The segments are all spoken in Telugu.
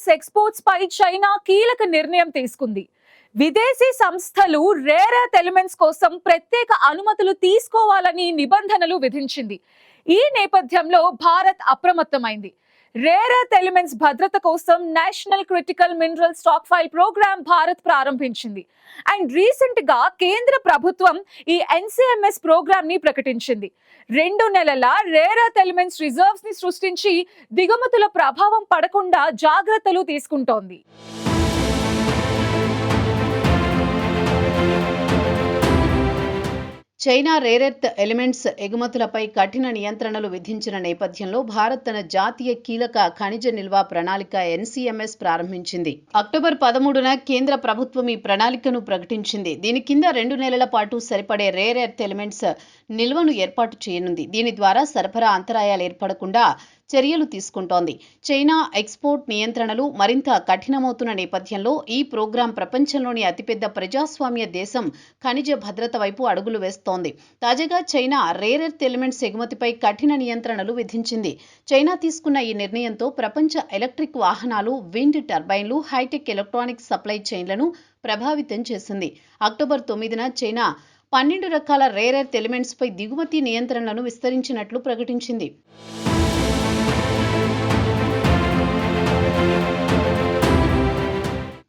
ఎలిమెంట్స్ ఎక్స్పోర్ట్స్ పై చైనా కీలక నిర్ణయం తీసుకుంది. విదేశీ సంస్థలు రేర్ ఎర్త్ ఎలిమెంట్స్ కోసం ప్రత్యేక అనుమతులు తీసుకోవాలని నిబంధనలు విధించింది. ఈ నేపథ్యంలో భారత్ అప్రమత్తమైంది. రేర్ ఎర్త్ ఎలిమెంట్స్ భద్రత కోసం national critical mineral stockpile program Bharat ప్రారంభించింది. అండ్ రీసెంట్ గా కేంద్ర ప్రభుత్వం ఈ ఎన్సిఎంఎస్ ప్రోగ్రామ్ ని ప్రకటించింది. 2 నెలల రేర్ ఎర్త్ ఎలిమెంట్స్ రిజర్వ్స్ ని సృష్టించి దిగుమతుల ప్రభావం పడకుండా జాగ్రత్తలు తీసుకుంటోంది. చైనా రేర్ ఎర్త్ ఎలిమెంట్స్ ఎగుమతులపై కఠిన నియంత్రణలు విధించిన నేపథ్యంలో భారత్ తన జాతీయ కీలక ఖనిజ నిల్వ ప్రణాళిక ఎన్సిఎంఎస్ ప్రారంభించింది. అక్టోబర్ 13న కేంద్ర ప్రభుత్వం ఈ ప్రణాళికను ప్రకటించింది. దీని కింద 2 నెలల పాటు సరిపడే రేర్ ఎర్త్ ఎలిమెంట్స్ నిల్వను ఏర్పాటు చేయనుంది. దీని ద్వారా సరఫరా అంతరాయాలు ఏర్పడకుండా చర్యలు తీసుకుంటోంది. చైనా ఎక్స్పోర్ట్ నియంత్రణలు మరింత కఠినమవుతున్న నేపథ్యంలో ఈ ప్రోగ్రాం ప్రపంచంలోని అతిపెద్ద ప్రజాస్వామ్య దేశం ఖనిజ భద్రత వైపు అడుగులు వేస్తోంది. తాజాగా చైనా రేర్ ఎర్త్ ఎలిమెంట్స్ ఎగుమతిపై కఠిన నియంత్రణలు విధించింది. చైనా తీసుకున్న ఈ నిర్ణయంతో ప్రపంచ ఎలక్ట్రిక్ వాహనాలు, విండ్ టర్బైన్లు, హైటెక్ ఎలక్ట్రానిక్స్ సప్లై చైన్లను ప్రభావితం చేసింది. అక్టోబర్ 9న చైనా 12 రకాల రేర్ ఎర్త్ ఎలిమెంట్స్ పై దిగుమతి నియంత్రణలను విస్తరించినట్లు ప్రకటించింది.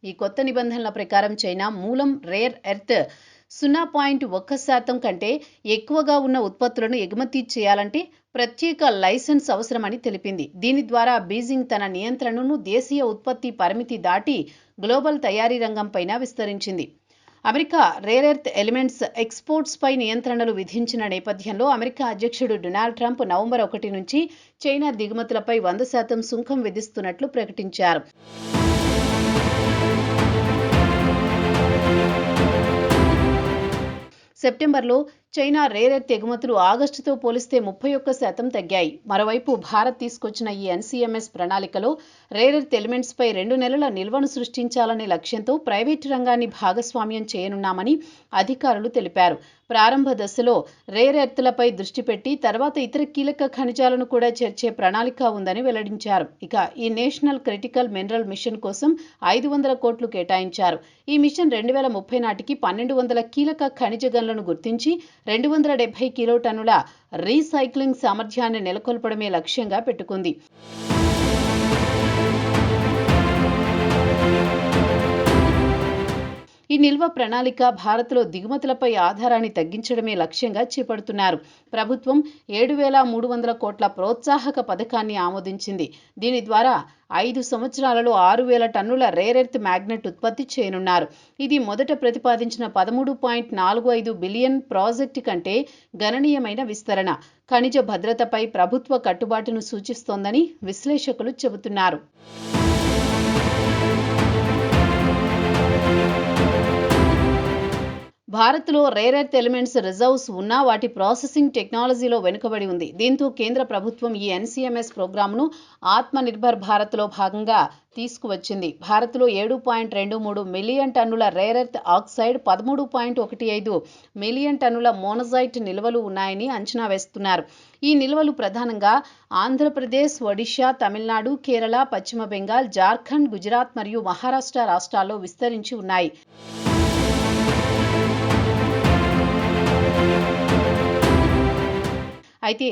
ఈ కొత్త నిబంధనల ప్రకారం చైనా మూలం రేర్ ఎర్త్ 0.1% కంటే ఎక్కువగా ఉన్న ఉత్పత్తులను ఎగుమతి చేయాలంటే ప్రత్యేక లైసెన్స్ అవసరమని తెలిపింది. దీని ద్వారా బీజింగ్ తన నియంత్రణను దేశీయ ఉత్పత్తి పరిమితి దాటి గ్లోబల్ తయారీ రంగంపైన విస్తరించింది. America rare earth elements exports పై నియంత్రణలు విధించిన నేపథ్యంలో అమెరికా అధ్యక్షుడు డొనాల్డ్ ట్రంప్ నవంబర్ 1 నుంచి చైనా దిగుమతులపై 100% సుంకం విధిస్తున్నట్లు ప్రకటించారు. సెప్టెంబర్లో చైనా రేర్ ఎర్త్ ఎగుమతులు ఆగస్టుతో పోలిస్తే 31% తగ్గాయి. మరోవైపు భారత్ తీసుకొచ్చిన ఈ ఎన్సిఎంఎస్ ప్రణాళికలో రేర్ ఎర్త్ ఎలిమెంట్స్ పై 2 నెలల నిల్వను సృష్టించాలనే లక్ష్యంతో ప్రైవేటు రంగాన్ని భాగస్వామ్యం చేయనున్నామని అధికారులు తెలిపారు. ప్రారంభ దశలో రేర్ ఎర్త్లపై దృష్టి పెట్టి తర్వాత ఇతర కీలక ఖనిజాలను కూడా చేర్చే ప్రణాళిక ఉందని వెల్లడించారు. ఇక ఈ నేషనల్ క్రిటికల్ మినరల్ మిషన్ కోసం 500 కోట్లు కేటాయించారు. ఈ మిషన్ 2030 నాటికి 1200 కీలక ఖనిజ గనులను గుర్తించి 270 కిలోటన్నుల రీసైక్లింగ్ సామర్థ్యాన్ని నెలకొల్పడమే లక్ష్యంగా పెట్టుకుంది. ఈ నిల్వ ప్రణాళిక భారత్లో దిగుమతులపై ఆధారాన్ని తగ్గించడమే లక్ష్యంగా చేపడుతున్నారు. ప్రభుత్వం 7,300 కోట్ల ప్రోత్సాహక పథకాన్ని ఆమోదించింది. దీని ద్వారా 5 సంవత్సరాలలో 6,000 టన్నుల రేర్ ఎర్త్ మ్యాగ్నెట్ ఉత్పత్తి చేయనున్నారు. ఇది మొదట ప్రతిపాదించిన 13.45 బిలియన్ ప్రాజెక్టు కంటే గణనీయమైన విస్తరణ. ఖనిజ భద్రతపై ప్రభుత్వ కట్టుబాటును సూచిస్తోందని విశ్లేషకులు చెబుతున్నారు. భారత్లో రేర్ ఎర్త్ ఎలిమెంట్స్ రిజర్వ్స్ ఉన్నా వాటి ప్రాసెసింగ్ టెక్నాలజీలో వెనుకబడి ఉంది. దీంతో కేంద్ర ప్రభుత్వం ఈ ఎన్సిఎంఎస్ ప్రోగ్రామ్ను ఆత్మనిర్భర్ భారత్లో భాగంగా తీసుకువచ్చింది. భారత్లో 7.23 మిలియన్ టన్నుల రేర్ ఎర్త్ ఆక్సైడ్, 13.15 మిలియన్ టన్నుల మోనజైట్ నిల్వలు ఉన్నాయని అంచనా వేస్తున్నారు. ఈ నిల్వలు ప్రధానంగా ఆంధ్రప్రదేశ్, ఒడిషా, తమిళనాడు, కేరళ, పశ్చిమ బెంగాల్, జార్ఖండ్, గుజరాత్ మరియు మహారాష్ట్ర రాష్ట్రాల్లో విస్తరించి ఉన్నాయి. అయితే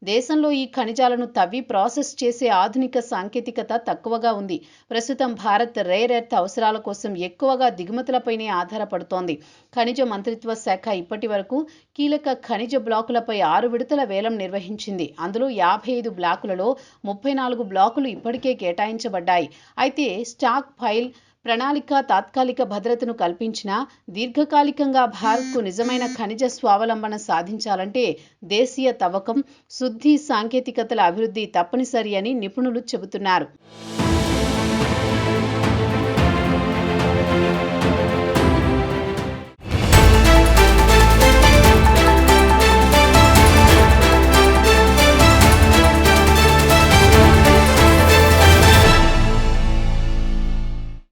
దేశంలో ఈ ఖనిజాలను తవ్వి ప్రాసెస్ చేసే ఆధునిక సాంకేతికత తక్కువగా ఉంది. ప్రస్తుతం భారత్ రేర్ ఎర్త్ అవసరాల కోసం ఎక్కువగా దిగుమతులపైనే ఆధారపడుతోంది. ఖనిజ మంత్రిత్వ శాఖ ఇప్పటి వరకు కీలక ఖనిజ బ్లాకులపై 6 విడతల వేలం నిర్వహించింది. అందులో 55 బ్లాకులలో 34 బ్లాకులు ఇప్పటికే కేటాయించబడ్డాయి. అయితే స్టాక్ ఫైల్ ప్రణాళిక తాత్కాలిక భద్రతను కల్పించినా దీర్ఘకాలికంగా భారత్కు నిజమైన ఖనిజ స్వావలంబన సాధించాలంటే దేశీయ తవ్వకం, శుద్ధి సాంకేతికతల అభివృద్ధి తప్పనిసరి అని నిపుణులు చెబుతున్నారు.